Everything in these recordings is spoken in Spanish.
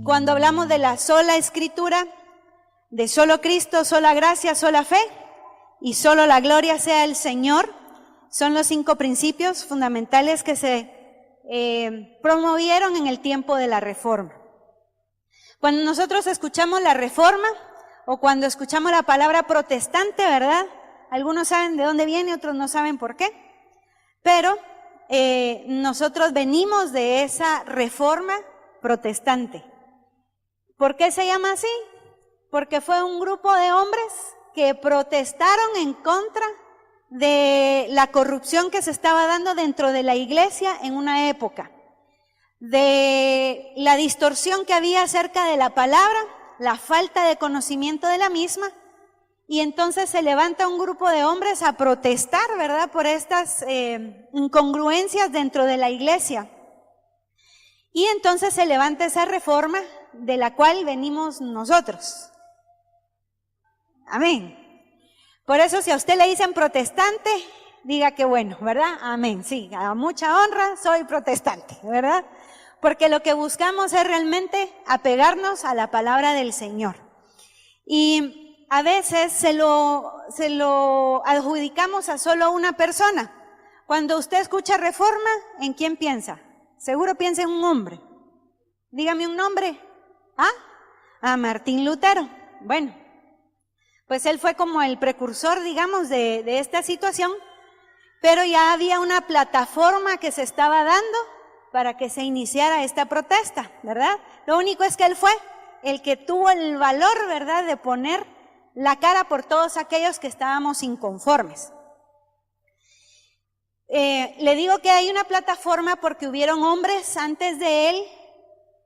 Cuando hablamos de la sola escritura, de solo Cristo, sola gracia, sola fe y solo la gloria sea el Señor, son los 5 principios fundamentales que se promovieron en el tiempo de la Reforma. Cuando nosotros escuchamos la Reforma o cuando escuchamos la palabra protestante, ¿verdad? Algunos saben de dónde viene, otros no saben por qué, pero nosotros venimos de esa Reforma protestante. ¿Por qué se llama así? Porque fue un grupo de hombres que protestaron en contra de la corrupción que se estaba dando dentro de la iglesia en una época, de la distorsión que había acerca de la palabra, la falta de conocimiento de la misma, y entonces se levanta un grupo de hombres a protestar, ¿verdad?, por estas incongruencias dentro de la iglesia. Y entonces se levanta esa reforma de la cual venimos nosotros. Amén. Por eso si a usted le dicen protestante, diga que bueno, ¿verdad? Amén. Sí, a mucha honra soy protestante, ¿verdad? Porque lo que buscamos es realmente apegarnos a la palabra del Señor. Y a veces se lo adjudicamos a solo una persona. Cuando usted escucha reforma, ¿en quién piensa? Seguro piensa en un hombre. Dígame un nombre. ¿Ah? A Martín Lutero. Bueno, pues él fue como el precursor, digamos, de esta situación, pero ya había una plataforma que se estaba dando para que se iniciara esta protesta, ¿verdad? Lo único es que él fue el que tuvo el valor, ¿verdad?, de poner la cara por todos aquellos que estábamos inconformes. Le digo que hay una plataforma porque hubieron hombres antes de él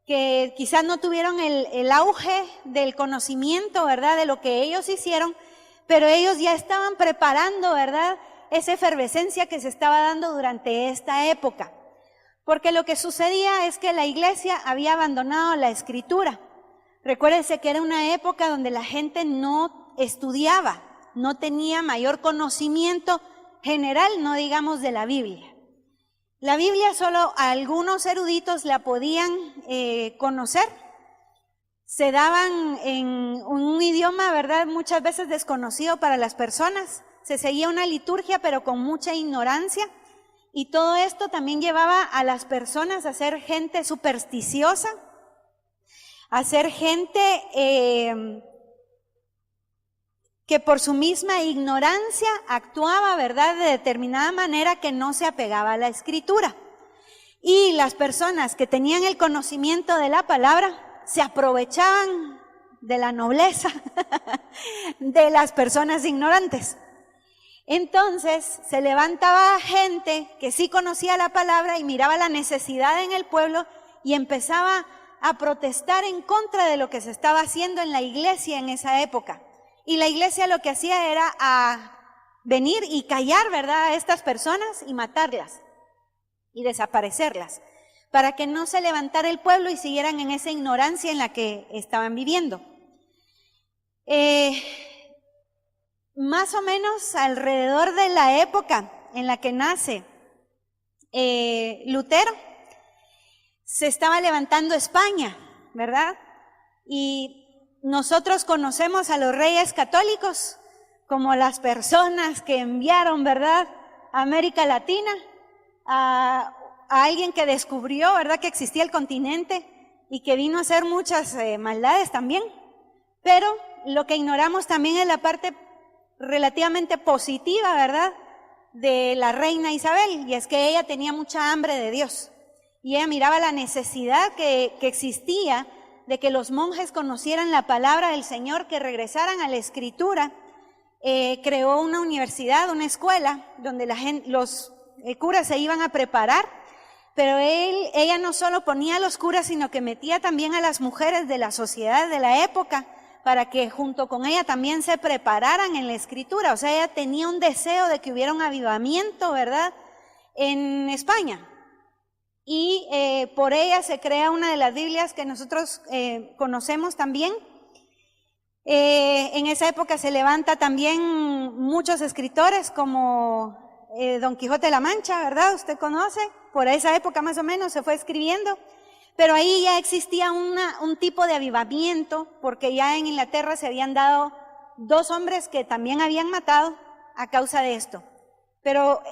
que quizás no tuvieron el auge del conocimiento, ¿verdad?, de lo que ellos hicieron, pero ellos ya estaban preparando, ¿verdad?, esa efervescencia que se estaba dando durante esta época. Porque lo que sucedía es que la iglesia había abandonado la escritura. Recuérdense que era una época donde la gente no estudiaba, no tenía mayor conocimiento general, no digamos de la Biblia. La Biblia solo a algunos eruditos la podían conocer. Se daban en un idioma, ¿verdad?, muchas veces desconocido para las personas. Se seguía una liturgia, pero con mucha ignorancia. Y todo esto también llevaba a las personas a ser gente supersticiosa, a ser gente que por su misma ignorancia actuaba, ¿verdad?, de determinada manera que no se apegaba a la escritura. Y las personas que tenían el conocimiento de la palabra se aprovechaban de la nobleza de las personas ignorantes. Entonces se levantaba gente que sí conocía la palabra y miraba la necesidad en el pueblo y empezaba a protestar en contra de lo que se estaba haciendo en la iglesia en esa época. Y la iglesia lo que hacía era a venir y callar, ¿verdad?, a estas personas y matarlas y desaparecerlas, para que no se levantara el pueblo y siguieran en esa ignorancia en la que estaban viviendo. Más o menos alrededor de la época en la que nace Lutero, se estaba levantando España, ¿verdad? Y nosotros conocemos a los reyes católicos como las personas que enviaron, ¿verdad?, a América Latina, a alguien que descubrió, ¿verdad?, que existía el continente y que vino a hacer muchas maldades también. Pero lo que ignoramos también es la parte relativamente positiva, ¿verdad?, de la reina Isabel, y es que ella tenía mucha hambre de Dios. Y ella miraba la necesidad que existía de que los monjes conocieran la palabra del Señor, que regresaran a la Escritura, creó una universidad, una escuela, donde los curas se iban a preparar, pero ella no solo ponía a los curas, sino que metía también a las mujeres de la sociedad de la época, para que junto con ella también se prepararan en la escritura. O sea, ella tenía un deseo de que hubiera un avivamiento, ¿verdad?, en España. Y por ella se crea una de las Biblias que nosotros conocemos también. En esa época se levanta también muchos escritores como Don Quijote de la Mancha, ¿verdad? Usted conoce, por esa época más o menos se fue escribiendo, pero ahí ya existía un tipo de avivamiento, porque ya en Inglaterra se habían dado 2 hombres que también habían matado a causa de esto. Pero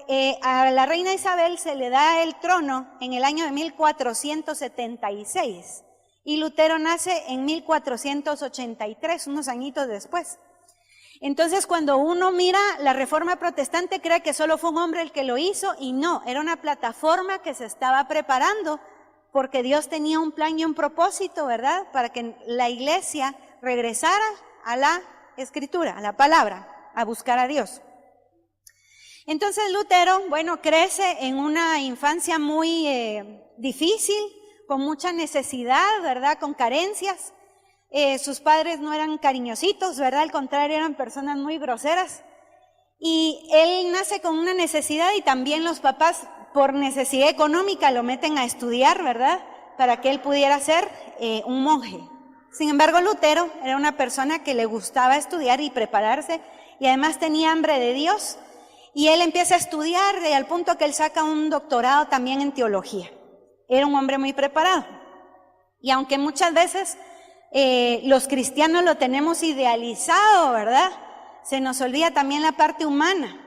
a la reina Isabel se le da el trono en el año de 1476. Y Lutero nace en 1483, unos añitos después. Entonces, cuando uno mira la Reforma Protestante, cree que solo fue un hombre el que lo hizo, y no, era una plataforma que se estaba preparando, porque Dios tenía un plan y un propósito, ¿verdad?, para que la iglesia regresara a la Escritura, a la palabra, a buscar a Dios. Entonces Lutero, bueno, crece en una infancia muy difícil, con mucha necesidad, ¿verdad?, con carencias. Sus padres no eran cariñositos, ¿verdad?, al contrario, eran personas muy groseras. Y él nace con una necesidad, y también los papás, por necesidad económica, lo meten a estudiar, ¿verdad?, para que él pudiera ser un monje. Sin embargo, Lutero era una persona que le gustaba estudiar y prepararse, y además tenía hambre de Dios. Y él empieza a estudiar, al punto que él saca un doctorado también en teología. Era un hombre muy preparado. Y aunque muchas veces los cristianos lo tenemos idealizado, ¿verdad?, se nos olvida también la parte humana.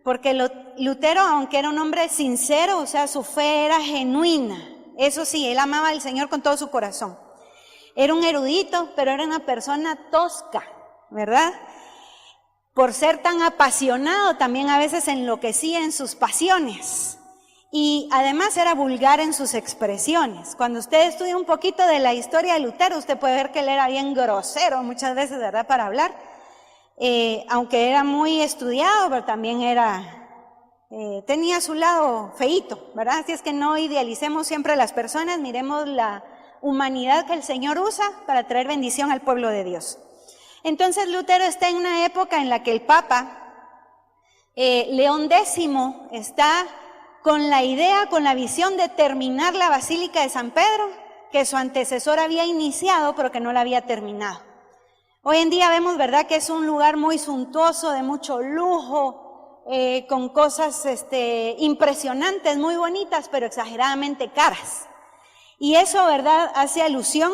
Porque Lutero, aunque era un hombre sincero, o sea, su fe era genuina. Eso sí, él amaba al Señor con todo su corazón. Era un erudito, pero era una persona tosca, ¿verdad? Por ser tan apasionado, también a veces enloquecía en sus pasiones. Y además era vulgar en sus expresiones. Cuando usted estudia un poquito de la historia de Lutero, usted puede ver que él era bien grosero muchas veces, ¿verdad?, para hablar. Aunque era muy estudiado, pero también tenía su lado feíto, ¿verdad? Así es que no idealicemos siempre a las personas, miremos la humanidad que el Señor usa para traer bendición al pueblo de Dios. Entonces Lutero está en una época en la que el Papa León X está con la idea, con la visión de terminar la Basílica de San Pedro, que su antecesor había iniciado, pero que no la había terminado. Hoy en día vemos, ¿verdad?, que es un lugar muy suntuoso, de mucho lujo, con cosas impresionantes, muy bonitas, pero exageradamente caras. Y eso, ¿verdad?, hace alusión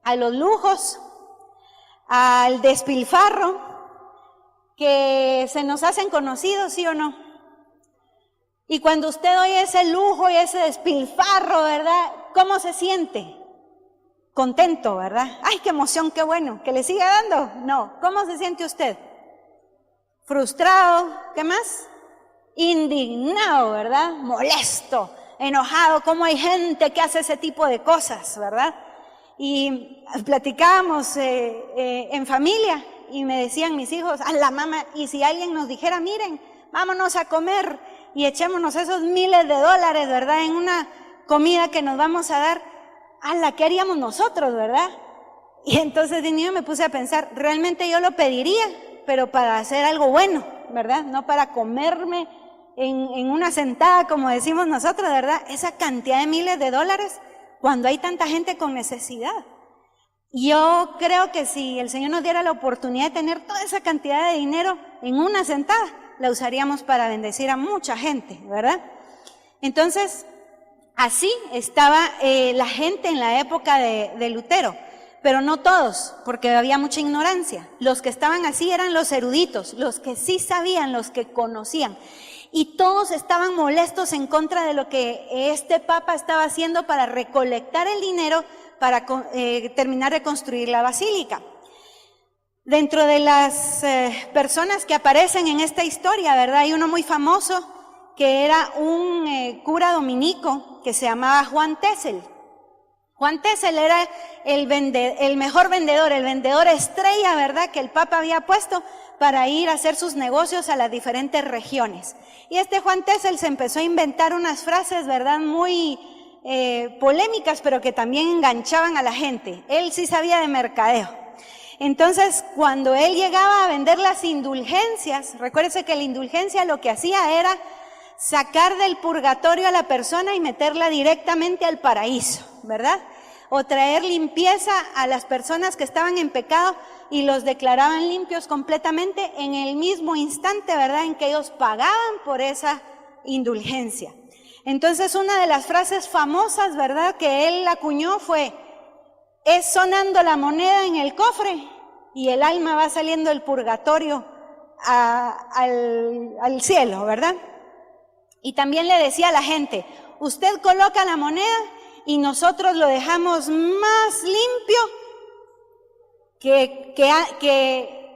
a los lujos, al despilfarro, que se nos hacen conocidos, ¿sí o no? Y cuando usted oye ese lujo y ese despilfarro, ¿verdad?, ¿cómo se siente? Contento, ¿verdad? ¡Ay, qué emoción, qué bueno! ¿Que le siga dando? No. ¿Cómo se siente usted? Frustrado. ¿Qué más? Indignado, ¿verdad? Molesto, enojado. ¿Cómo hay gente que hace ese tipo de cosas, verdad? Y platicábamos en familia, y me decían mis hijos, a la mamá, y si alguien nos dijera, miren, vámonos a comer y echémonos esos miles de dólares, ¿verdad?, en una comida que nos vamos a dar, ¿qué haríamos nosotros, verdad? Y entonces de niño me puse a pensar, realmente yo lo pediría, pero para hacer algo bueno, ¿verdad? No para comerme en una sentada, como decimos nosotros, ¿verdad? Esa cantidad de miles de dólares cuando hay tanta gente con necesidad. Yo creo que si el Señor nos diera la oportunidad de tener toda esa cantidad de dinero en una sentada, la usaríamos para bendecir a mucha gente, ¿verdad? Entonces, así estaba la gente en la época de Lutero, pero no todos, porque había mucha ignorancia. Los que estaban así eran los eruditos, los que sí sabían, los que conocían. Y todos estaban molestos en contra de lo que este papa estaba haciendo para recolectar el dinero para terminar de construir la basílica. Dentro de las personas que aparecen en esta historia, ¿verdad?, hay uno muy famoso que era un cura dominico que se llamaba Juan Téssel. Juan Téssel era el mejor vendedor, el vendedor estrella, ¿verdad?, que el Papa había puesto para ir a hacer sus negocios a las diferentes regiones. Y Juan Tessel se empezó a inventar unas frases, ¿verdad?, muy polémicas, pero que también enganchaban a la gente. Él sí sabía de mercadeo. Entonces, cuando él llegaba a vender las indulgencias, recuérdese que la indulgencia lo que hacía era sacar del purgatorio a la persona y meterla directamente al paraíso, ¿verdad? O traer limpieza a las personas que estaban en pecado y los declaraban limpios completamente en el mismo instante, ¿verdad?, en que ellos pagaban por esa indulgencia. Entonces, una de las frases famosas, ¿verdad?, que él acuñó fue: es sonando la moneda en el cofre y el alma va saliendo del purgatorio al cielo, ¿verdad? Y también le decía a la gente: usted coloca la moneda y nosotros lo dejamos más limpio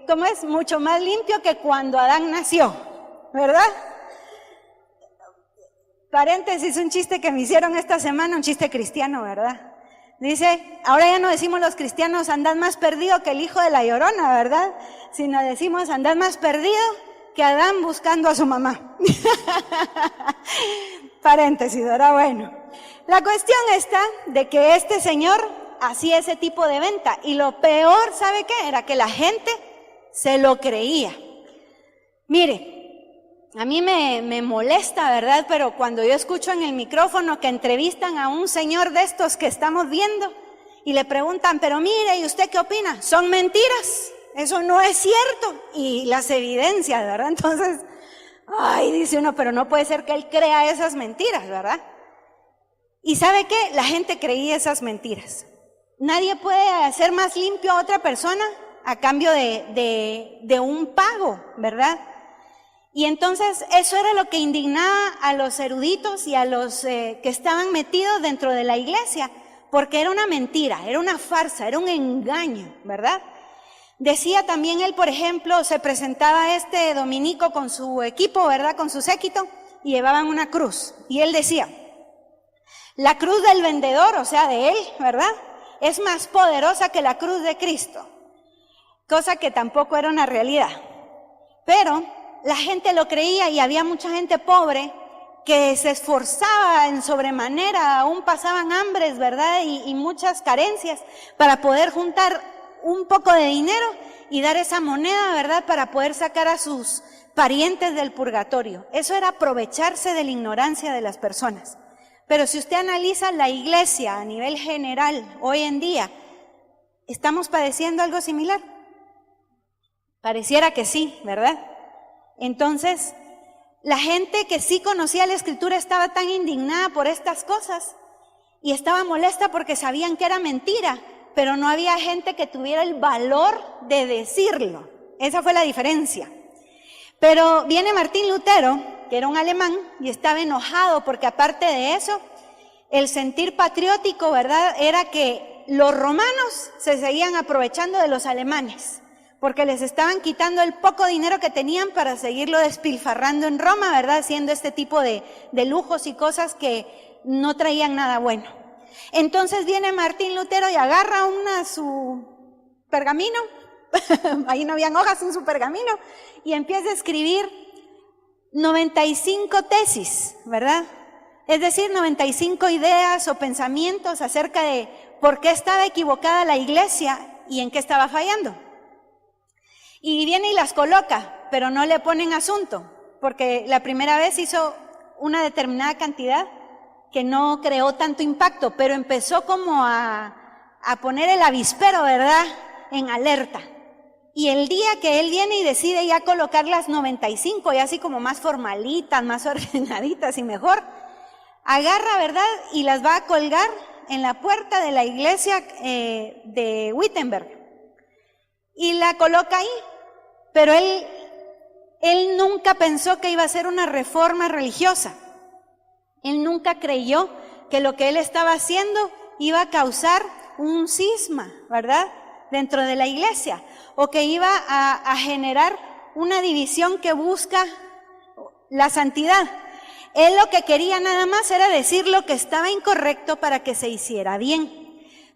¿cómo es? Mucho más limpio que cuando Adán nació, ¿verdad? Paréntesis, un chiste que me hicieron esta semana, un chiste cristiano, ¿verdad? Dice, ahora ya no decimos los cristianos andad más perdido que el hijo de la Llorona, ¿verdad? Sino decimos andad más perdido que Adán buscando a su mamá. Paréntesis, ¿verdad? Bueno, la cuestión está de que este señor hacía ese tipo de venta y lo peor, ¿sabe qué? Era que la gente se lo creía. Mire, a mí me molesta, ¿verdad? Pero cuando yo escucho en el micrófono que entrevistan a un señor de estos que estamos viendo y le preguntan, pero mire, ¿y usted qué opina? Son mentiras, eso no es cierto. Y las evidencias, ¿verdad? Entonces, ay, dice uno, pero no puede ser que él crea esas mentiras, ¿verdad? Y ¿sabe qué? La gente creía esas mentiras. Nadie puede hacer más limpio a otra persona a cambio de un pago, ¿verdad? Y entonces eso era lo que indignaba a los eruditos y a los que estaban metidos dentro de la iglesia, porque era una mentira, era una farsa, era un engaño, ¿verdad? Decía también él, por ejemplo, se presentaba este dominico con su equipo, ¿verdad?, con su séquito, y llevaban una cruz. Y él decía, la cruz del vendedor, o sea, de él, ¿verdad?, es más poderosa que la cruz de Cristo. Cosa que tampoco era una realidad. Pero la gente lo creía y había mucha gente pobre que se esforzaba en sobremanera, aún pasaban hambres, ¿verdad?, y muchas carencias para poder juntar un poco de dinero y dar esa moneda, ¿verdad?, para poder sacar a sus parientes del purgatorio. Eso era aprovecharse de la ignorancia de las personas. Pero si usted analiza la iglesia a nivel general, hoy en día, ¿estamos padeciendo algo similar? Pareciera que sí, ¿verdad? Entonces, la gente que sí conocía la Escritura estaba tan indignada por estas cosas y estaba molesta porque sabían que era mentira, pero no había gente que tuviera el valor de decirlo. Esa fue la diferencia. Pero viene Martín Lutero, que era un alemán, y estaba enojado porque aparte de eso, el sentir patriótico, ¿verdad?, era que los romanos se seguían aprovechando de los alemanes, porque les estaban quitando el poco dinero que tenían para seguirlo despilfarrando en Roma, ¿verdad?, haciendo este tipo de lujos y cosas que no traían nada bueno. Entonces viene Martín Lutero y agarra su pergamino, ahí no habían hojas en su pergamino, y empieza a escribir 95 tesis, ¿verdad? Es decir, 95 ideas o pensamientos acerca de por qué estaba equivocada la iglesia y en qué estaba fallando. Y viene y las coloca, pero no le ponen asunto, porque la primera vez hizo una determinada cantidad que no creó tanto impacto, pero empezó como a poner el avispero, ¿verdad?, en alerta. Y el día que él viene y decide ya colocar las 95, ya así como más formalitas, más ordenaditas y mejor, agarra, ¿verdad?, y las va a colgar en la puerta de la iglesia de Wittenberg. Y la coloca ahí, pero él nunca pensó que iba a ser una reforma religiosa. Él nunca creyó que lo que él estaba haciendo iba a causar un cisma, ¿verdad?, dentro de la iglesia, o que iba a generar una división que busca la santidad. Él lo que quería nada más era decir lo que estaba incorrecto para que se hiciera bien.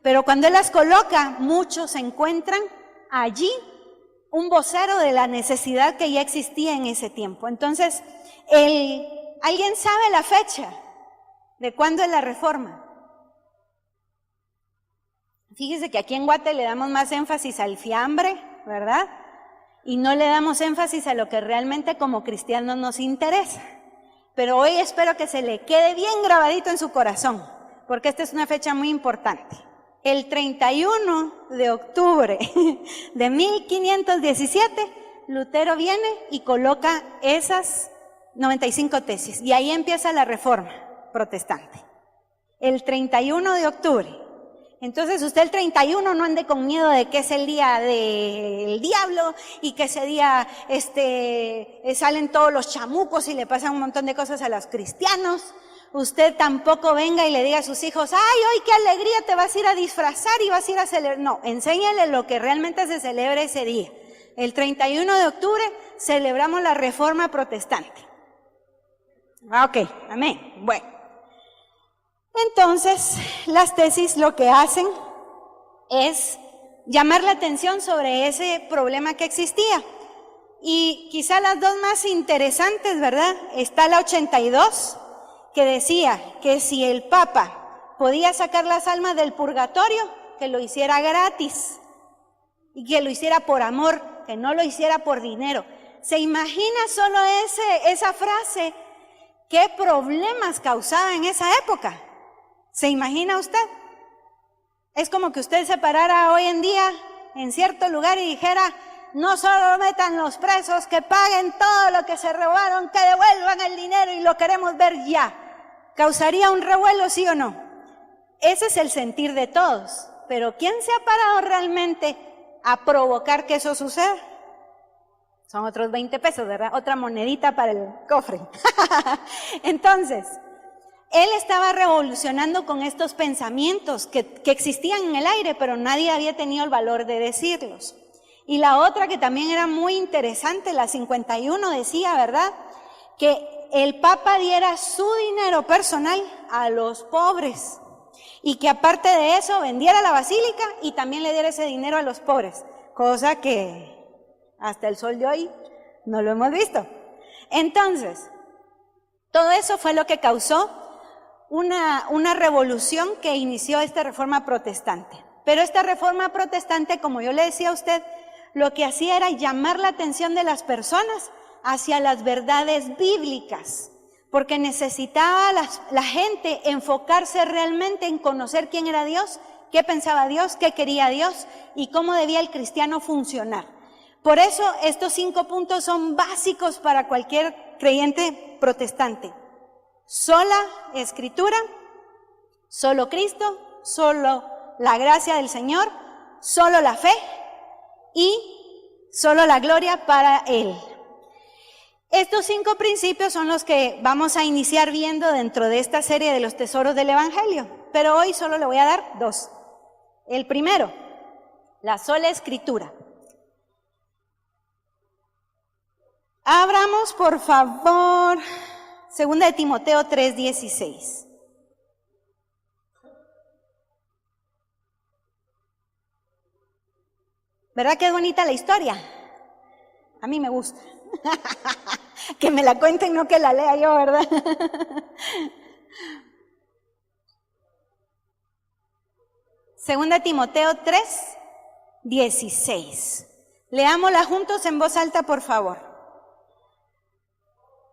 Pero cuando él las coloca, muchos se encuentran allí un vocero de la necesidad que ya existía en ese tiempo. Entonces, ¿alguien sabe la fecha de cuándo es la reforma? Fíjese que aquí en Guate le damos más énfasis al fiambre, ¿verdad? Y no le damos énfasis a lo que realmente como cristianos nos interesa. Pero hoy espero que se le quede bien grabadito en su corazón, porque esta es una fecha muy importante. El 31 de octubre de 1517, Lutero viene y coloca esas 95 tesis, y ahí empieza la reforma protestante. El 31 de octubre. Entonces usted el 31 no ande con miedo de que es el día del diablo y que ese día salen todos los chamucos y le pasan un montón de cosas a los cristianos. Usted tampoco venga y le diga a sus hijos, ay, hoy qué alegría, te vas a ir a disfrazar y vas a ir a celebrar. No, enséñale lo que realmente se celebra ese día. El 31 de octubre celebramos la Reforma Protestante. Ok, amén. Bueno, entonces las tesis lo que hacen es llamar la atención sobre ese problema que existía. Y quizá las dos más interesantes, ¿verdad? Está la 82, que decía que si el Papa podía sacar las almas del purgatorio, que lo hiciera gratis y que lo hiciera por amor, que no lo hiciera por dinero. ¿Se imagina solo esa frase? ¿Qué problemas causaba en esa época? ¿Se imagina usted? Es como que usted se parara hoy en día en cierto lugar y dijera, no solo metan los presos, que paguen todo lo que se robaron, que devuelvan el dinero y lo queremos ver ya. ¿Causaría un revuelo, sí o no? Ese es el sentir de todos. Pero ¿quién se ha parado realmente a provocar que eso suceda? Son otros 20 pesos, ¿verdad? Otra monedita para el cofre. Entonces, él estaba revolucionando con estos pensamientos que existían en el aire, pero nadie había tenido el valor de decirlos. Y la otra que también era muy interesante, la 51, decía, ¿verdad?, que el Papa diera su dinero personal a los pobres y que aparte de eso vendiera la basílica y también le diera ese dinero a los pobres, cosa que hasta el sol de hoy no lo hemos visto. Entonces, todo eso fue lo que causó una revolución que inició esta reforma protestante. Pero esta reforma protestante, como yo le decía a usted, lo que hacía era llamar la atención de las personas hacia las verdades bíblicas, porque necesitaba la gente enfocarse realmente en conocer quién era Dios, qué pensaba Dios, qué quería Dios y cómo debía el cristiano funcionar. Por eso estos 5 puntos son básicos para cualquier creyente protestante. Sola Escritura, solo Cristo, solo la gracia del Señor, solo la fe y solo la gloria para Él. Estos 5 principios son los que vamos a iniciar viendo dentro de esta serie de los tesoros del Evangelio, pero hoy solo le voy a dar 2. El primero, la sola Escritura. Abramos, por favor, 2 de Timoteo 3:16. ¿Verdad que es bonita la historia? A mí me gusta. Que me la cuenten, no que la lea yo, ¿verdad? Segunda Timoteo 3:16. Leámosla juntos en voz alta, por favor.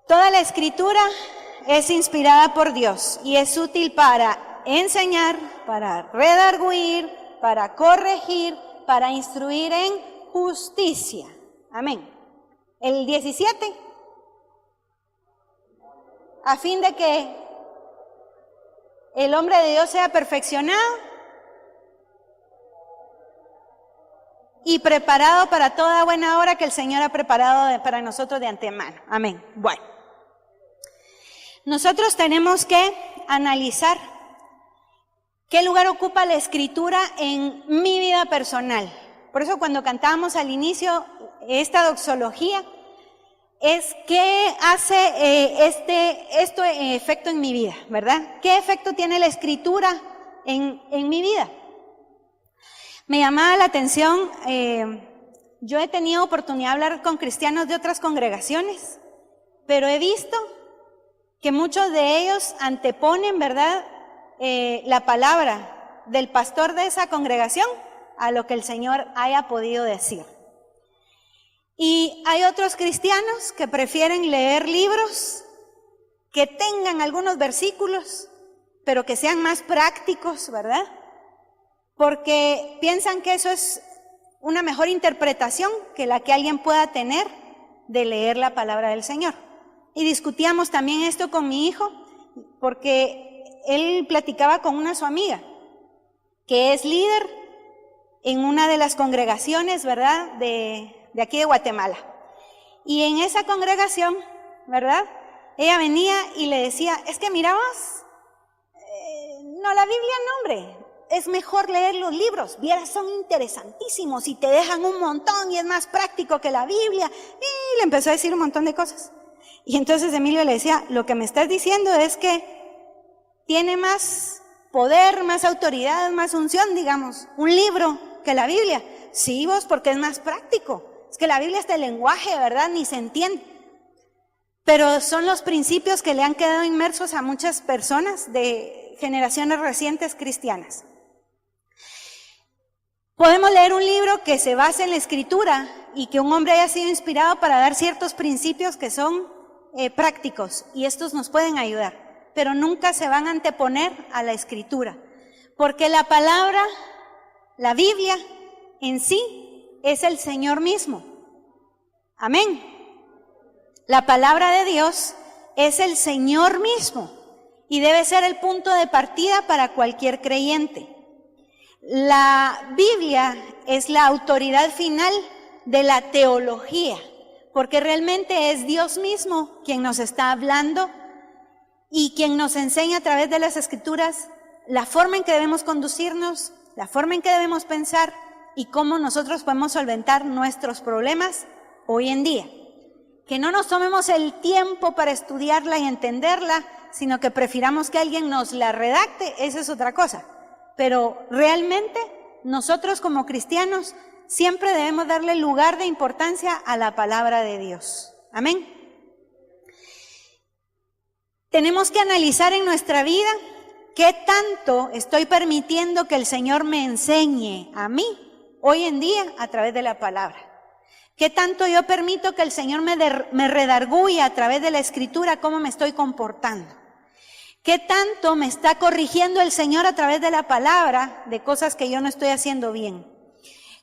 Toda la Escritura es inspirada por Dios y es útil para enseñar, para redarguir, para corregir, para instruir en justicia. Amén. El 17. A fin de que el hombre de Dios sea perfeccionado y preparado para toda buena obra que el Señor ha preparado para nosotros de antemano. Amén. Bueno, nosotros tenemos que analizar qué lugar ocupa la Escritura en mi vida personal. Por eso cuando cantábamos al inicio esta doxología, es qué hace esto efecto en mi vida, ¿verdad? ¿Qué efecto tiene la Escritura en mi vida? Me llamaba la atención yo he tenido oportunidad de hablar con cristianos de otras congregaciones, pero he visto que muchos de ellos anteponen, ¿verdad?, la palabra del pastor de esa congregación a lo que el Señor haya podido decir. Y hay otros cristianos que prefieren leer libros que tengan algunos versículos, pero que sean más prácticos, ¿verdad? Porque piensan que eso es una mejor interpretación que la que alguien pueda tener de leer la palabra del Señor. Y discutíamos también esto con mi hijo, porque él platicaba con su amiga, que es líder en una de las congregaciones, ¿verdad?, de aquí de Guatemala. Y en esa congregación, ¿verdad?, ella venía y le decía, es que mirabas, no, la Biblia no, hombre, es mejor leer los libros, vieras, son interesantísimos y te dejan un montón y es más práctico que la Biblia. Y le empezó a decir un montón de cosas. Y entonces Emilio le decía, lo que me estás diciendo es que tiene más poder, más autoridad, más unción, digamos, un libro que la Biblia. Sí, vos, porque es más práctico. Es que la Biblia es el lenguaje, ¿verdad? Ni se entiende. Pero son los principios que le han quedado inmersos a muchas personas de generaciones recientes cristianas. Podemos leer un libro que se basa en la Escritura y que un hombre haya sido inspirado para dar ciertos principios que son prácticos, y estos nos pueden ayudar, pero nunca se van a anteponer a la Escritura, porque la palabra, la Biblia en sí es el Señor mismo. Amén. La palabra de Dios es el Señor mismo y debe ser el punto de partida para cualquier creyente. La Biblia es la autoridad final de la teología, porque realmente es Dios mismo quien nos está hablando y quien nos enseña a través de las Escrituras la forma en que debemos conducirnos, la forma en que debemos pensar y cómo nosotros podemos solventar nuestros problemas hoy en día. Que no nos tomemos el tiempo para estudiarla y entenderla, sino que prefiramos que alguien nos la redacte, esa es otra cosa. Pero realmente nosotros como cristianos siempre debemos darle lugar de importancia a la palabra de Dios. Amén. Tenemos que analizar en nuestra vida qué tanto estoy permitiendo que el Señor me enseñe a mí hoy en día a través de la palabra. ¿Qué tanto yo permito que el Señor me redarguya a través de la Escritura cómo me estoy comportando? ¿Qué tanto me está corrigiendo el Señor a través de la palabra de cosas que yo no estoy haciendo bien?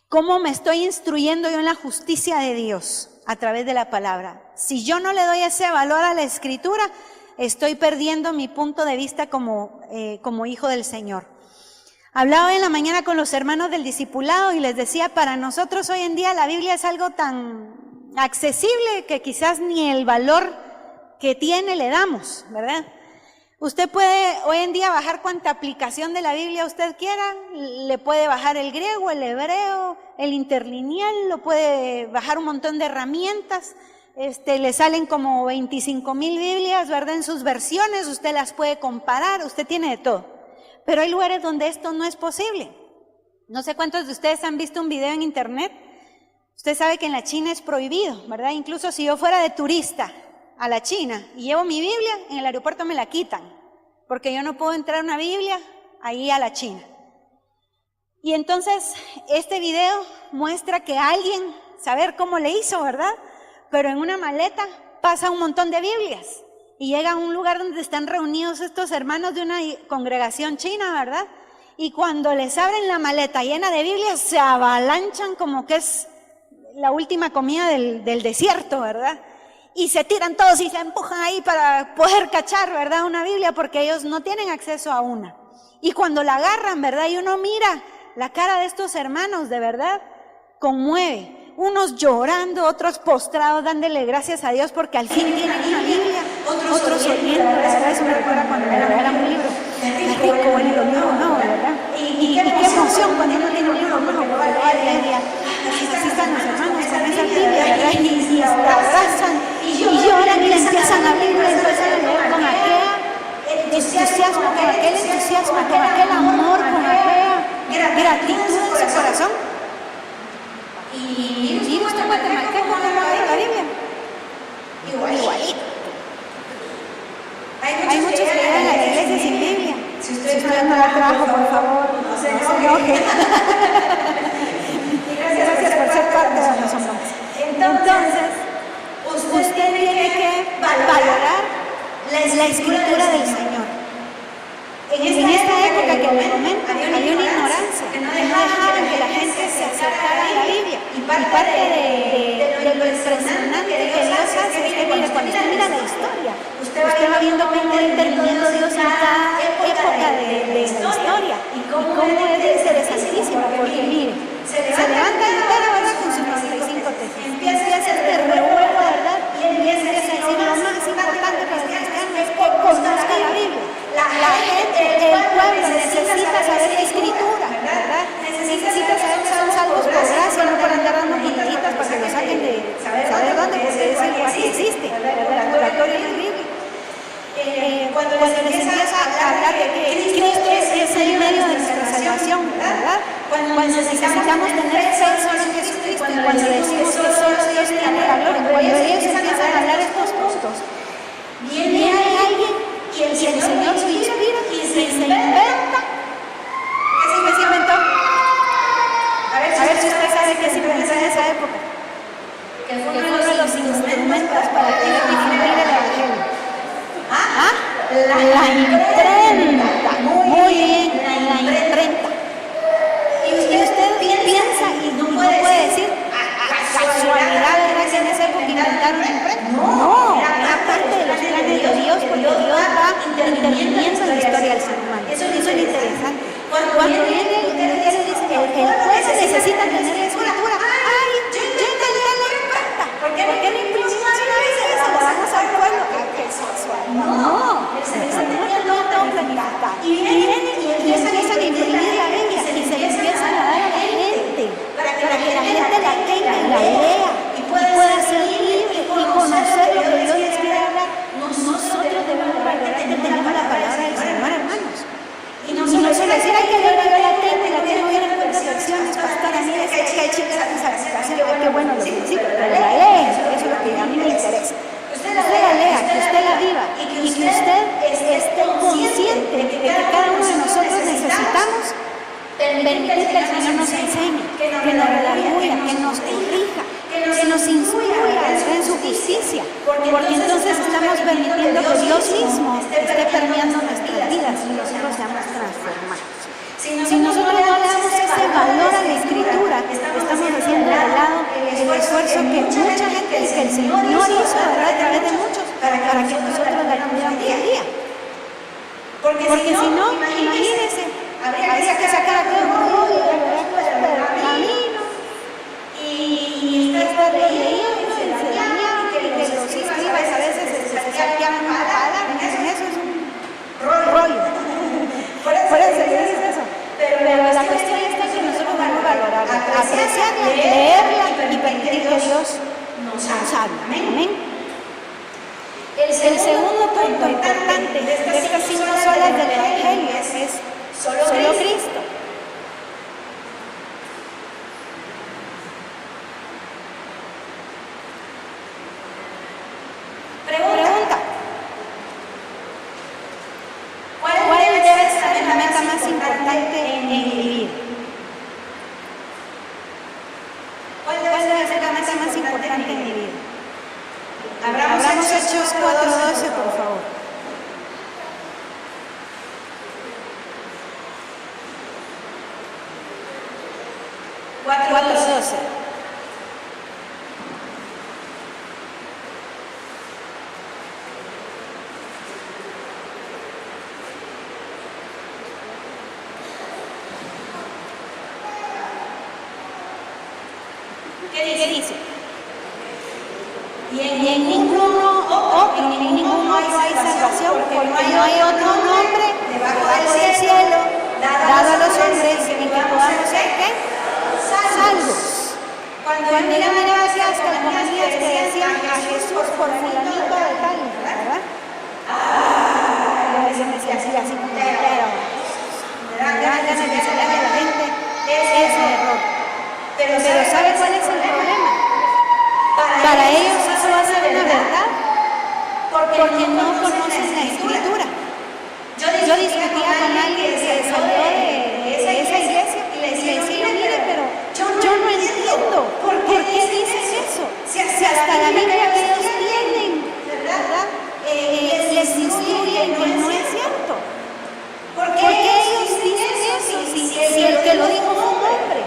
¿Cómo me estoy instruyendo yo en la justicia de Dios a través de la palabra? Si yo no le doy ese valor a la Escritura, estoy perdiendo mi punto de vista como hijo del Señor. Hablaba hoy en la mañana con los hermanos del discipulado y les decía, para nosotros hoy en día la Biblia es algo tan accesible que quizás ni el valor que tiene le damos, ¿verdad? Usted puede hoy en día bajar cuanta aplicación de la Biblia usted quiera, le puede bajar el griego, el hebreo, el interlineal, lo puede bajar un montón de herramientas, le salen como 25,000 Biblias, ¿verdad? En sus versiones, usted las puede comparar, usted tiene de todo. Pero hay lugares donde esto no es posible. No sé cuántos de ustedes han visto un video en internet. Usted sabe que en la China es prohibido, ¿verdad? Incluso si yo fuera de turista a la China y llevo mi Biblia, en el aeropuerto me la quitan, porque yo no puedo entrar una Biblia ahí a la China. Y entonces este video muestra que alguien, saber cómo le hizo, ¿verdad? Pero en una maleta pasa un montón de Biblias. Y llega a un lugar donde están reunidos estos hermanos de una congregación china, ¿verdad? Y cuando les abren la maleta llena de Biblias, se avalanchan como que es la última comida del desierto, ¿verdad? Y se tiran todos y se empujan ahí para poder cachar, ¿verdad? Una Biblia, porque ellos no tienen acceso a una. Y cuando la agarran, ¿verdad? Y uno mira la cara de estos hermanos, de verdad, conmueve. Unos llorando, otros postrados, dándole gracias a Dios porque al fin tienen una Biblia, otros oyendo, ¿verdad? Eso me recuerda cuando me regalaron un libro, es rico, bueno, lo nuevo, no, ¿verdad? Y qué emoción cuando uno tiene un libro nuevo, porque lo va a leer. Así están los hermanos con esa Biblia, ¿verdad? Y se abrazan y lloran y le empiezan a abrir, y empiezan a leer con aquel entusiasmo, con aquel amor, con aquella gratitud en su corazón. Y igualito. Hay muchos que llegan a la iglesia sin Biblia. Si usted no la trajo, por favor, no se enoje. Gracias por ser parte de nosotros. Entonces, usted tiene que valorar la escritura del Señor. En esta época que le comento, había una ignorancia, que no dejaban que la gente se acercara a la Biblia. Y parte de lo impresionante que Dios hace es que, mire, cuando usted mira la historia, usted va viendo cómo va interviniendo Dios en cada época de la historia. Y cómo es interesantísimo, porque mire, se levanta entero, ¿verdad?, con sus 95 tesis. Empieza a hacer este revuelo, ¿verdad? Y empieza a decir lo más importante para el cristiano es que conozca la Biblia. La gente, el pueblo necesita saber la escritura, ¿verdad? Necesita saber que son salvos por gracia, no por andar dando puntitas para que lo saquen de saber dónde, porque ese lugar existe, ¿verdad? El purgatorio en la Biblia. Cuando les empieza a hablar de que Cristo es el medio de nuestra salvación, ¿verdad? Cuando necesitamos tener fe solo en Jesucristo, y cuando decimos que solo Dios tiene la gloria, cuando ellos empiezan a hablar estos puntos, viene alguien y el Señor se inspira y se inventa. ¿Qué se inventó? A ver si usted sabe qué se inventó en esa época. Que fue uno de los instrumentos para poder difundir el Evangelio. La imprenta. Muy bien, la imprenta. Y usted piensa y no puede decir casualidad, ¿verdad?, que en esa época inventaron la imprenta. No, era parte de los planes de Dios, porque Dios va interviniendo en la historia del ser humano. Eso es interesante. Cuando viene y le dice que el pueblo necesita tener la escritura, ¡ay, llénale la imprenta! ¿Por qué no imprimimos una vez y se la damos al pueblo? ¡Qué sexual! No, el Señor no todo planificado. Y vienen y empiezan a imprimir la Biblia y se la empiezan a dar a la gente, para que la gente la tenga y la lea y pueda ser libre y conocer lo que Dios les quiere hablar. Nosotros debemos valorar que tenemos la palabra del Señor, hermanos. Y no solo decir, ay, que yo la tengo y la tengo bien en cuentas lecciones, pastora, mire, es que hay chicas que se hacen, qué bueno los principios, pero la leen, eso es lo que a mí me interesa. Que usted la lea, que usted la viva y que usted esté consciente de que cada uno de nosotros necesitamos permitir que el Señor nos enseñe, que nos redarguya, que nos corrija, que nos instruya en su justicia, porque entonces estamos permitiendo que Dios mismo esté permeando nuestras vidas y nosotros seamos transformados. Si nosotros no le damos ese valor a la escritura, estamos haciendo de lado el esfuerzo que mucha gente, que el Señor hizo, ¿verdad?, a través de muchos, para que nosotros la cuidamos día a día. Porque si no, imagínense, habría que sacar a todo el mundo del camino y estar leyendo y enseñando que los escribas a veces se salteaban una palabra, eso es un rollo. Por eso es eso. Pero la cuestión está que nosotros vamos a valorarla, apreciarla, leerla y permitir que Dios nos hable. Amén. El segundo punto importante de estas 5 solas del Evangelio es solo Cristo. Pregunta. ¿Cuál debe ser la meta más importante en vivir? ¿Cuál debe ser la meta más importante en vivir? Abramos Hechos 4:12, por favor. ¿Qué dice? Y en ningún otro hay salvación, porque no hay otro nombre debajo del cielo dado a los hombres en que podamos ser, ¿qué?, salvos. Cuando yo miraba hacia las calcomanías que decían a Jesús por fulanito de tal, ¿verdad? Yo me decía así como, pero me dan ganas de enseñarle a la gente ese error. Pero ¿sabe cuál es el problema? Para ellos eso va a ser una verdad porque no conocen la Escritura. Yo discutía con alguien que salió de esa iglesia y le decía, mire, pero yo no entiendo por qué dicen eso. Si hasta la Biblia que ellos tienen, ¿verdad? Les instruye en que no es cierto. ¿Por qué ellos dicen eso si el que lo dijo fue un hombre?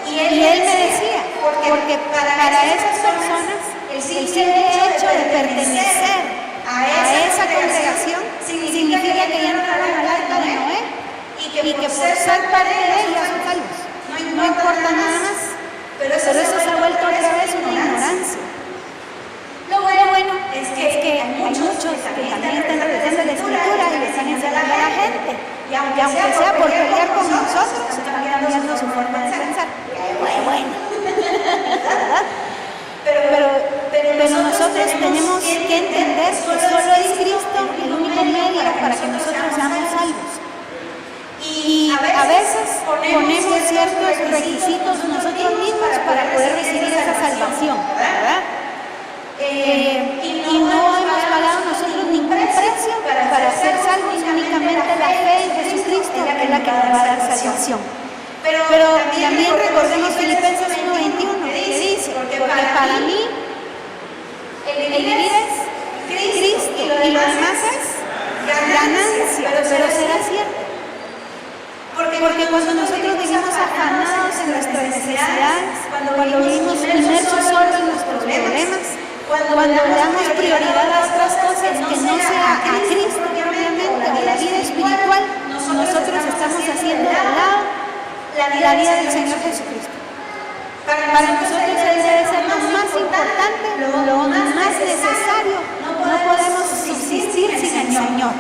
Y él me decía, porque para esas personas el simple hecho de pertenecer a esa congregación significa que ya no van al arca de Noé y que por ser parte de ella son salvos. No importa nada más, pero eso se ha vuelto otra vez una ignorancia. Lo bueno es que hay muchos que también están regresando a la Escritura y le están enseñando a la gente. Y aunque sea por pelear con nosotros, están cambiando su forma de pensar. Bueno, ¿verdad? Pero nosotros tenemos que entender que solo es Cristo el único medio para que nosotros seamos salvos. Y a veces ponemos ciertos requisitos nosotros mismos para poder recibir esa salvación, ¿verdad? Y no hemos pagado nosotros ningún precio para ser salvos, únicamente la fe en Jesucristo es la que nos va a dar salvación. Pero también recordemos Filipenses 1:21, que dice, porque para mí el vivir es Cristo y lo demás es ganancia, pero será cierto. Porque cuando nosotros vivimos afanados en nuestras necesidades, cuando vivimos inmersos solo en nuestros problemas, cuando damos prioridad a otras cosas que no sea a Cristo propiamente, a la vida espiritual, nosotros estamos haciendo de lado la vida del Señor Jesucristo. Para nosotros Él debe ser lo más importante, lo más necesario. No podemos subsistir sin el Señor.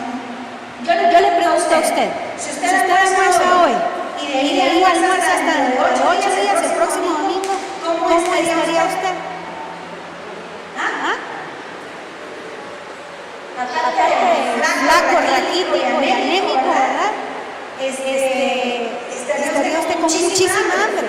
Yo le pregunto a usted, si usted almuerza hoy y de ahí almuerza hasta dentro de 8 días, el próximo domingo, ¿cómo estaría usted? Flaco, raquítico y anémico, ¿verdad? Estaría usted con muchísima hambre.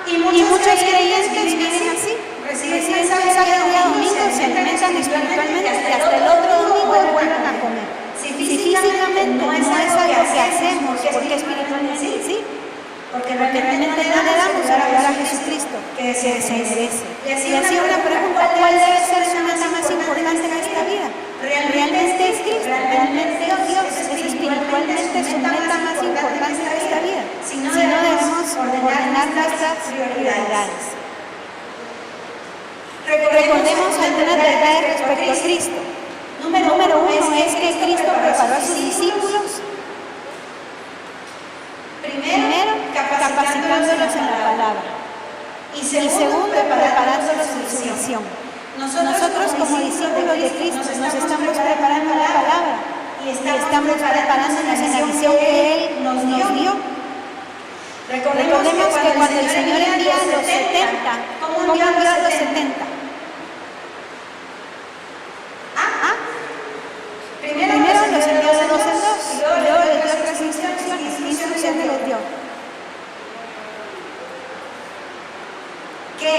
Y muchos creyentes viven así. Reciben mensaje el día domingo, se alimentan espiritualmente y hasta el otro domingo vuelven a comer. Si físicamente no es algo que hacemos, porque espiritualmente sí, porque realmente no le damos a lugar a Jesucristo que se merece. Y hacía una pregunta, ¿cuál debe ser su meta más importante en esta vida? ¿Realmente es Cristo? ¿Realmente es Dios? ¿Es espiritualmente su meta más importante en esta vida? Si no debemos ordenar nuestras prioridades. Recordemos algunas verdades respecto a Cristo. Número uno es que Cristo preparó a sus discípulos, primero capacitándolos en la palabra y segundo preparándolos en su misión. Nosotros como discípulos de Cristo nos estamos preparando en la palabra y estamos preparándonos en la misión que Él nos dio. Recordemos que cuando el Señor envía a los 70, ¿cómo envió a los 70? Primero los envió de 2 en 2 y luego les dio otras instrucciones. ¿Qué instrucciones les dio? Que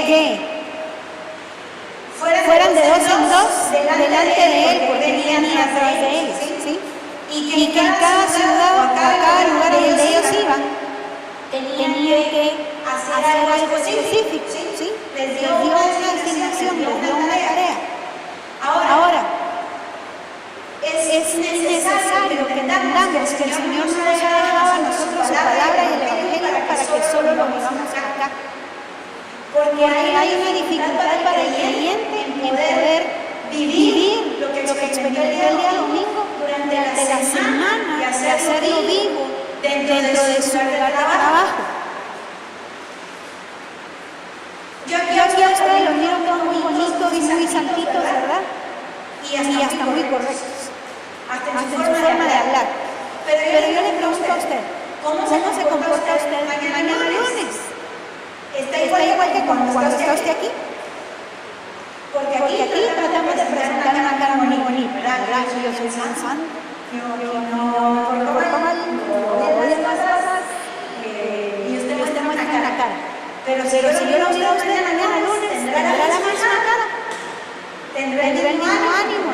fueran de 2 en 2 delante de Él, porque Él venía atrás de ellos, ¿sí? Y que en cada ciudad o a cada lugar donde ellos iban, tenían que hacer algo específico, ¿sí? Les dio una asignación, les dio una tarea. Ahora, es necesario que entendamos que el Señor no nos ha dejado a nosotros su palabra y el Evangelio para que solo lo vivamos acá. Porque hay una dificultad para el creyente en poder vivir lo que experimentó el día domingo durante la semana y hacerlo vivo dentro de su lugar de trabajo. Yo aquí a ustedes los miro todos muy bonitos y muy santitos, ¿verdad? Y hasta muy correctos. Hasta en su forma de hablar. Pero yo le pregunto a usted, ¿cómo se comporta usted mañana lunes? ¿Está igual que cuando está usted aquí? Porque aquí tratamos de presentar una cara muy bonita, ¿verdad? Yo soy San Santo, yo no porto mal, voy a las cosas y usted muestra la cara. Pero si yo no miro a usted mañana lunes, tendrá la misma cara, tendrá el mismo ánimo,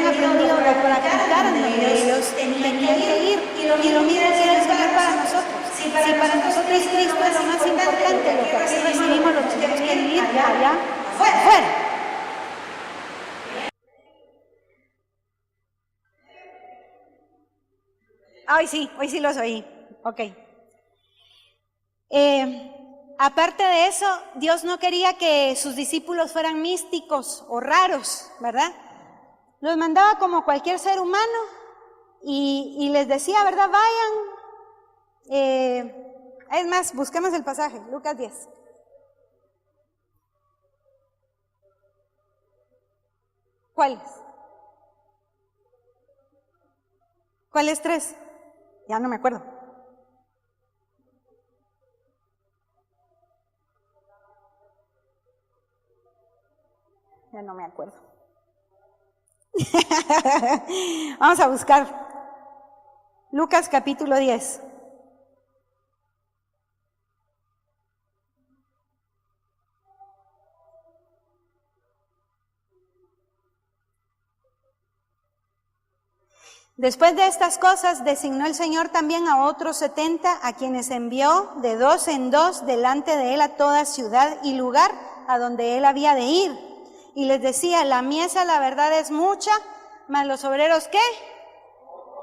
aprendido, lo practicaran donde ellos tenían que ir. Y lo mismo quiere el Señor para nosotros. Si para nosotros Cristo es lo más importante, lo que aquí recibimos lo tenemos que vivir allá afuera. Hoy sí los oí. Ok. Aparte de eso, Dios no quería que sus discípulos fueran místicos o raros, ¿verdad? Los mandaba como cualquier ser humano y les decía, ¿verdad? Vayan. Es más, busquemos el pasaje, Lucas 10. ¿Cuáles? ¿Cuáles 3? Ya no me acuerdo. Ya no me acuerdo. Vamos a buscar. Lucas capítulo 10. Después de estas cosas, designó el Señor también a otros 70, a quienes envió de 2 en 2 delante de él a toda ciudad y lugar a donde él había de ir. Y les decía, la mies, la verdad, es mucha, mas los obreros, ¿qué?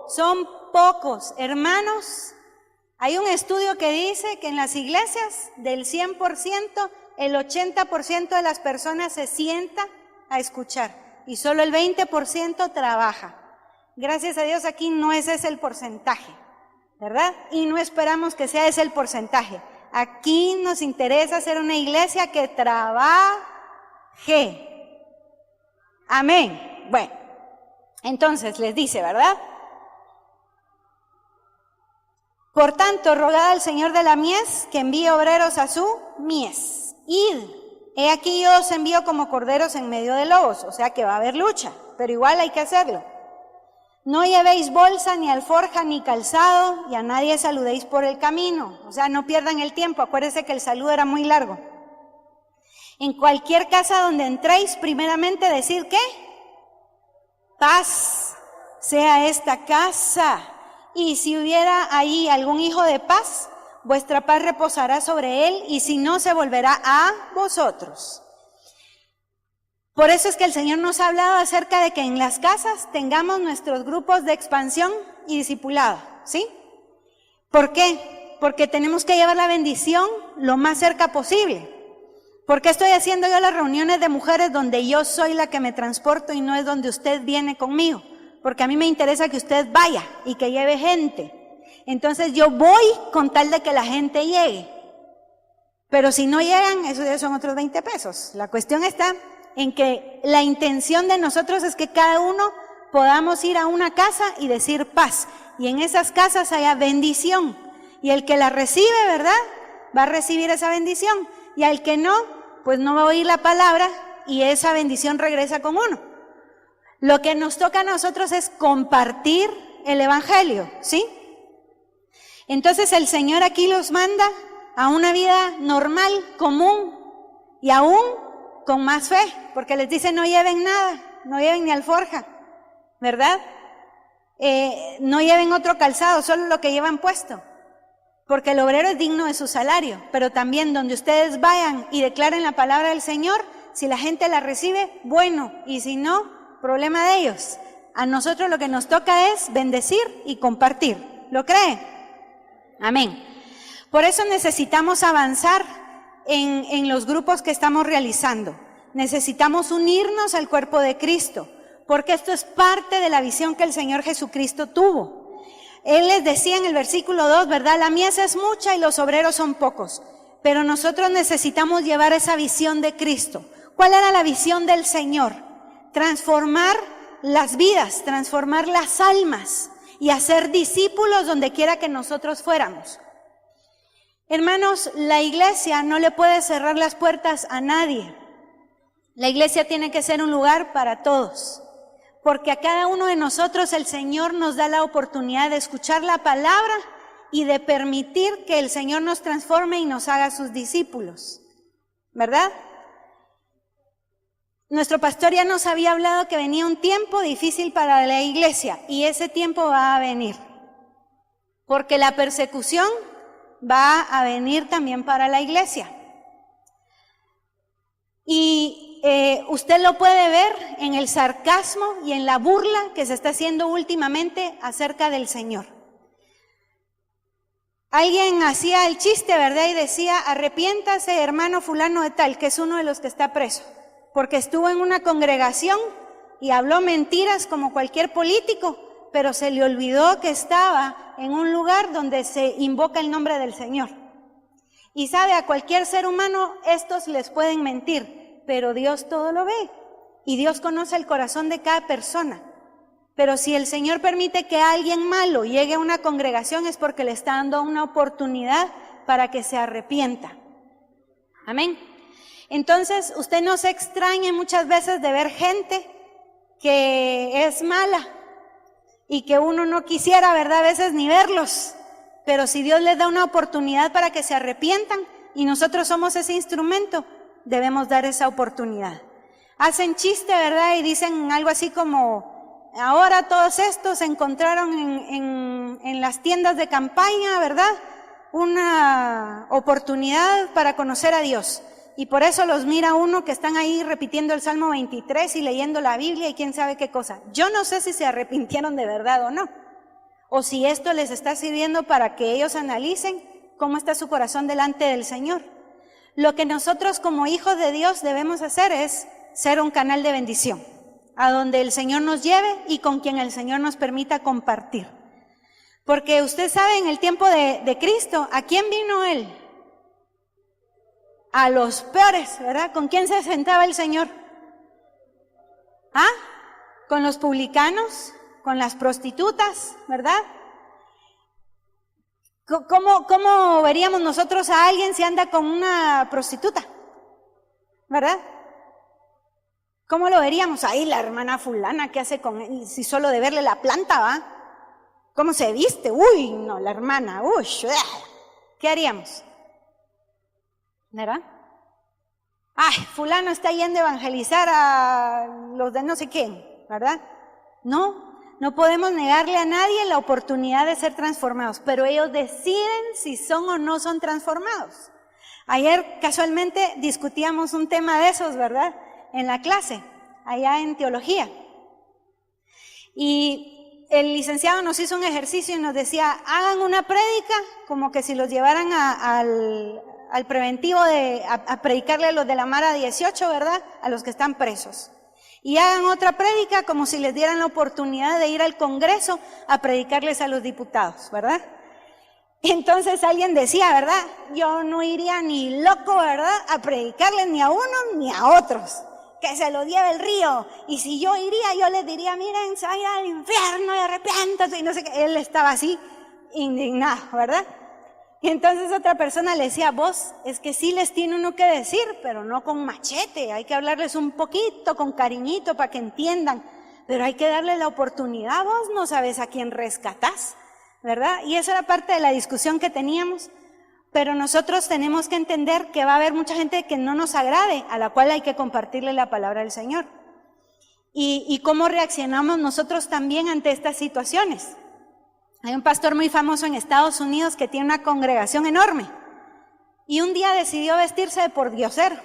Son pocos. Hermanos, hay un estudio que dice que en las iglesias, del 100%, el 80% de las personas se sienta a escuchar y solo el 20% trabaja. Gracias a Dios aquí no ese es el porcentaje, ¿verdad? Y no esperamos que sea ese el porcentaje. Aquí nos interesa ser una iglesia que trabaje. Amén. Bueno, entonces les dice, ¿verdad? Por tanto, rogad al Señor de la mies que envíe obreros a su mies. Id, he aquí yo os envío como corderos en medio de lobos, o sea que va a haber lucha, pero igual hay que hacerlo. No llevéis bolsa, ni alforja, ni calzado, y a nadie saludéis por el camino. O sea, no pierdan el tiempo, acuérdense que el saludo era muy largo. En cualquier casa donde entréis, primeramente decid, ¿qué? Paz sea esta casa. Y si hubiera ahí algún hijo de paz, vuestra paz reposará sobre él, y si no, se volverá a vosotros. Por eso es que el Señor nos ha hablado acerca de que en las casas tengamos nuestros grupos de expansión y discipulado, ¿sí? ¿Por qué? Porque tenemos que llevar la bendición lo más cerca posible. ¿Por qué estoy haciendo yo las reuniones de mujeres donde yo soy la que me transporto y no es donde usted viene conmigo? Porque a mí me interesa que usted vaya y que lleve gente. Entonces yo voy con tal de que la gente llegue. Pero si no llegan, eso ya son otros 20 pesos. La cuestión está en que la intención de nosotros es que cada uno podamos ir a una casa y decir paz. Y en esas casas haya bendición. Y el que la recibe, ¿verdad? Va a recibir esa bendición. Y al que no, pues no va a oír la palabra y esa bendición regresa con uno. Lo que nos toca a nosotros es compartir el evangelio, ¿sí? Entonces el Señor aquí los manda a una vida normal, común y aún con más fe, porque les dice no lleven nada, no lleven ni alforja, ¿verdad? No lleven otro calzado, solo lo que llevan puesto, porque el obrero es digno de su salario, pero también donde ustedes vayan y declaren la palabra del Señor, si la gente la recibe, bueno, y si no, problema de ellos. A nosotros lo que nos toca es bendecir y compartir, ¿lo cree? Amén. Por eso necesitamos avanzar en los grupos que estamos realizando. Necesitamos unirnos al cuerpo de Cristo, porque esto es parte de la visión que el Señor Jesucristo tuvo. Él les decía en el versículo 2, ¿verdad? La mies es mucha y los obreros son pocos, pero nosotros necesitamos llevar esa visión de Cristo. ¿Cuál era la visión del Señor? Transformar las vidas, transformar las almas y hacer discípulos donde quiera que nosotros fuéramos. Hermanos, la iglesia no le puede cerrar las puertas a nadie. La iglesia tiene que ser un lugar para todos, porque a cada uno de nosotros el Señor nos da la oportunidad de escuchar la palabra y de permitir que el Señor nos transforme y nos haga sus discípulos, ¿verdad? Nuestro pastor ya nos había hablado que venía un tiempo difícil para la iglesia y ese tiempo va a venir. Porque la persecución va a venir también para la iglesia. Y usted lo puede ver en el sarcasmo y en la burla que se está haciendo últimamente acerca del Señor. Alguien hacía el chiste, ¿verdad? Y decía, arrepiéntase, hermano fulano de tal, que es uno de los que está preso, porque estuvo en una congregación y habló mentiras como cualquier político, pero se le olvidó que estaba en un lugar donde se invoca el nombre del Señor. Y sabe, a cualquier ser humano estos les pueden mentir, pero Dios todo lo ve y Dios conoce el corazón de cada persona. Pero si el Señor permite que alguien malo llegue a una congregación es porque le está dando una oportunidad para que se arrepienta. Amén. Entonces, usted no se extrañe muchas veces de ver gente que es mala y que uno no quisiera, ¿verdad? A veces ni verlos. Pero si Dios les da una oportunidad para que se arrepientan y nosotros somos ese instrumento, debemos dar esa oportunidad. Hacen chiste, ¿verdad? Y dicen algo así como, ahora todos estos encontraron en las tiendas de campaña, ¿verdad? Una oportunidad para conocer a Dios. Y por eso los mira uno que están ahí repitiendo el Salmo 23 y leyendo la Biblia y quién sabe qué cosa. Yo no sé si se arrepintieron de verdad o no. O si esto les está sirviendo para que ellos analicen cómo está su corazón delante del Señor. Lo que nosotros como hijos de Dios debemos hacer es ser un canal de bendición, a donde el Señor nos lleve y con quien el Señor nos permita compartir. Porque usted sabe, en el tiempo de Cristo, ¿a quién vino Él? A los peores, ¿verdad? ¿Con quién se sentaba el Señor? ¿Ah? ¿Con los publicanos? ¿Con las prostitutas? ¿Verdad? ¿Cómo veríamos nosotros a alguien si anda con una prostituta? ¿Verdad? ¿Cómo lo veríamos? Ahí la hermana fulana, ¿qué hace con él? Si solo de verle la planta, ¿va? ¿Cómo se viste? Uy, no, la hermana, uy, ¿qué haríamos? ¿Verdad? Ay, fulano está yendo a evangelizar a los de no sé quién, ¿verdad? No podemos negarle a nadie la oportunidad de ser transformados, pero ellos deciden si son o no son transformados. Ayer casualmente discutíamos un tema de esos, ¿verdad? En la clase, allá en teología. Y el licenciado nos hizo un ejercicio y nos decía, hagan una prédica como que si los llevaran al preventivo a predicarle a los de la Mara 18, ¿verdad? A los que están presos. Y hagan otra prédica como si les dieran la oportunidad de ir al Congreso a predicarles a los diputados, ¿verdad? Y entonces alguien decía, ¿verdad? Yo no iría ni loco, ¿verdad? A predicarles ni a unos ni a otros. Que se lo lleve el río. Y si yo iría, yo les diría, miren, se vayan al infierno y arrepiéntanse. Y no sé qué. Él estaba así, indignado, ¿verdad? Y entonces otra persona le decía, vos, es que sí les tiene uno que decir, pero no con machete. Hay que hablarles un poquito, con cariñito, para que entiendan. Pero hay que darle la oportunidad. Vos no sabes a quién rescatás, ¿verdad? Y esa era parte de la discusión que teníamos. Pero nosotros tenemos que entender que va a haber mucha gente que no nos agrade, a la cual hay que compartirle la palabra del Señor. Y cómo reaccionamos nosotros también ante estas situaciones. Hay un pastor muy famoso en Estados Unidos que tiene una congregación enorme. Y un día decidió vestirse de pordiosero.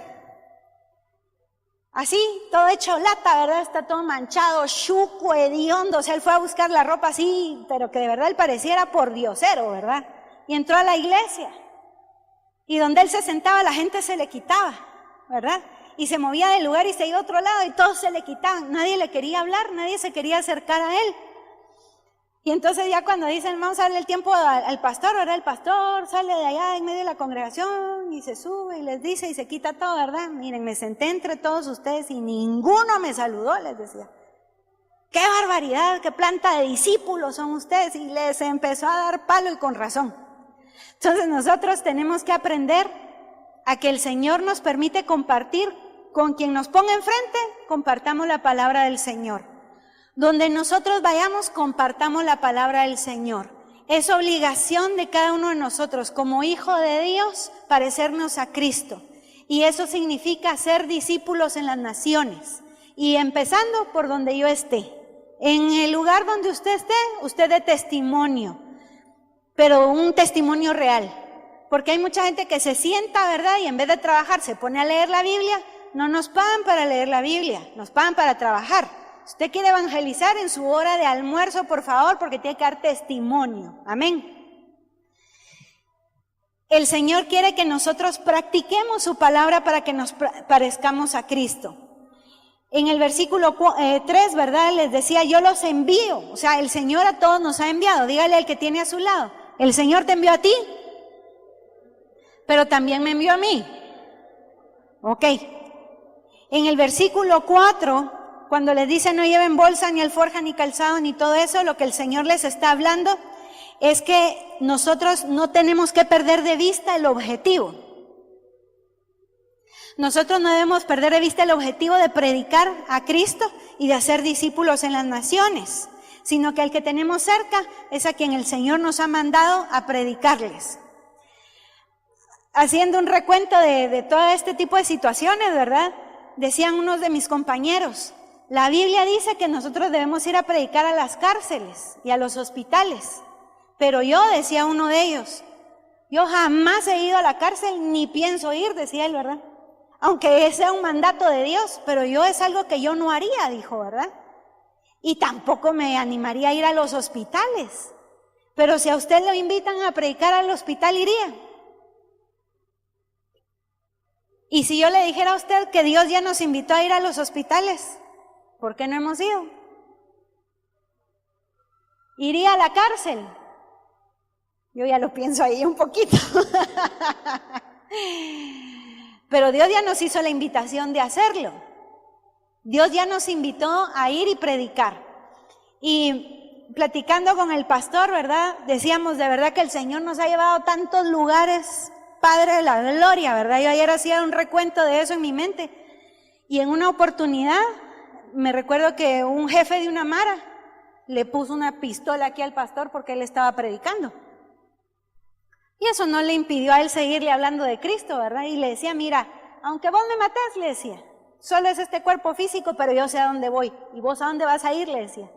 Así, todo hecho lata, ¿verdad? Está todo manchado, chuco, hediondo. O sea, él fue a buscar la ropa así, pero que de verdad él pareciera pordiosero, ¿verdad? Y entró a la iglesia. Y donde él se sentaba, la gente se le quitaba, ¿verdad? Y se movía del lugar y se iba a otro lado y todos se le quitaban. Nadie le quería hablar, nadie se quería acercar a él. Y entonces ya cuando dicen, vamos a darle el tiempo al pastor, ¿verdad? El pastor sale de allá en medio de la congregación y se sube y les dice y se quita todo, ¿verdad? Miren, me senté entre todos ustedes y ninguno me saludó, les decía. ¡Qué barbaridad! ¡Qué planta de discípulos son ustedes! Y les empezó a dar palo y con razón. Entonces nosotros tenemos que aprender a que el Señor nos permite compartir con quien nos ponga enfrente, compartamos la palabra del Señor. Donde nosotros vayamos, compartamos la palabra del Señor. Es obligación de cada uno de nosotros, como hijo de Dios, parecernos a Cristo. Y eso significa ser discípulos en las naciones. Y empezando por donde yo esté. En el lugar donde usted esté, usted dé testimonio. Pero un testimonio real. Porque hay mucha gente que se sienta, ¿verdad? Y en vez de trabajar se pone a leer la Biblia. No nos pagan para leer la Biblia, nos pagan para trabajar. Si usted quiere evangelizar en su hora de almuerzo, por favor, porque tiene que dar testimonio. Amén. El Señor quiere que nosotros practiquemos su palabra para que nos parezcamos a Cristo. En el versículo 3, ¿verdad? Les decía, yo los envío. O sea, el Señor a todos nos ha enviado. Dígale al que tiene a su lado, el Señor te envió a ti, pero también me envió a mí. Ok. En el versículo 4, cuando les dice no lleven bolsa, ni alforja, ni calzado, ni todo eso, lo que el Señor les está hablando es que nosotros no tenemos que perder de vista el objetivo. Nosotros no debemos perder de vista el objetivo de predicar a Cristo y de hacer discípulos en las naciones, sino que el que tenemos cerca es a quien el Señor nos ha mandado a predicarles. Haciendo un recuento de todo este tipo de situaciones, ¿verdad? Decían unos de mis compañeros, la Biblia dice que nosotros debemos ir a predicar a las cárceles y a los hospitales. Pero yo, decía uno de ellos, yo jamás he ido a la cárcel ni pienso ir, decía él, ¿verdad? Aunque ese sea un mandato de Dios, pero yo es algo que yo no haría, dijo, ¿verdad? Y tampoco me animaría a ir a los hospitales. Pero si a usted lo invitan a predicar al hospital, iría. Y si yo le dijera a usted que Dios ya nos invitó a ir a los hospitales, ¿por qué no hemos ido? ¿Iría a la cárcel? Yo ya lo pienso ahí un poquito. Pero Dios ya nos hizo la invitación de hacerlo. Dios ya nos invitó a ir y predicar. Y platicando con el pastor, ¿verdad? Decíamos de verdad que el Señor nos ha llevado a tantos lugares, Padre de la gloria, ¿verdad? Yo ayer hacía un recuento de eso en mi mente. Y en una oportunidad, me recuerdo que un jefe de una mara le puso una pistola aquí al pastor porque él estaba predicando. Y eso no le impidió a él seguirle hablando de Cristo, ¿verdad? Y le decía, mira, aunque vos me matás, le decía, solo es este cuerpo físico, pero yo sé a dónde voy. ¿Y vos a dónde vas a ir? Le decía.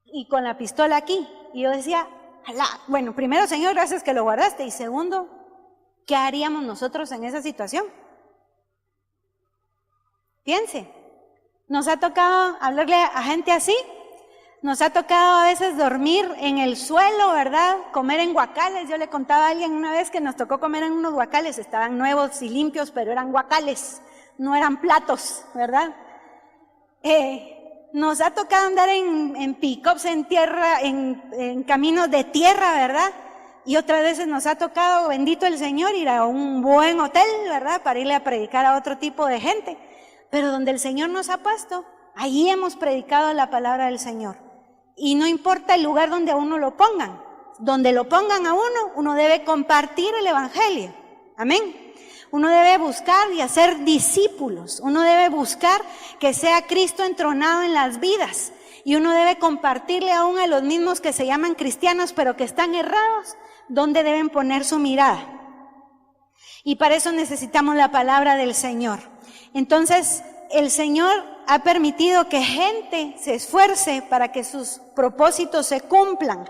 Y con la pistola aquí. Y yo decía, alá. Bueno, primero, Señor, gracias que lo guardaste. Y segundo, ¿qué haríamos nosotros en esa situación? Piense, nos ha tocado hablarle a gente así. Nos ha tocado a veces dormir en el suelo, ¿verdad? Comer en guacales. Yo le contaba a alguien una vez que nos tocó comer en unos guacales. Estaban nuevos y limpios, pero eran guacales, no eran platos, ¿verdad? Nos ha tocado andar en pick-ups en tierra, en caminos de tierra, ¿verdad? Y otras veces nos ha tocado, bendito el Señor, ir a un buen hotel, ¿verdad? Para irle a predicar a otro tipo de gente. Pero donde el Señor nos ha puesto, allí hemos predicado la palabra del Señor. Y no importa el lugar donde a uno lo pongan. Donde lo pongan a uno, uno debe compartir el evangelio. Amén. Uno debe buscar y hacer discípulos. Uno debe buscar que sea Cristo entronado en las vidas. Y uno debe compartirle aún a los mismos que se llaman cristianos, pero que están errados, donde deben poner su mirada. Y para eso necesitamos la palabra del Señor. Entonces, el Señor ha permitido que gente se esfuerce para que sus propósitos se cumplan.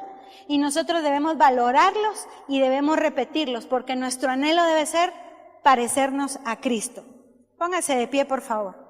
Y nosotros debemos valorarlos y debemos repetirlos, porque nuestro anhelo debe ser parecernos a Cristo. Póngase de pie, por favor.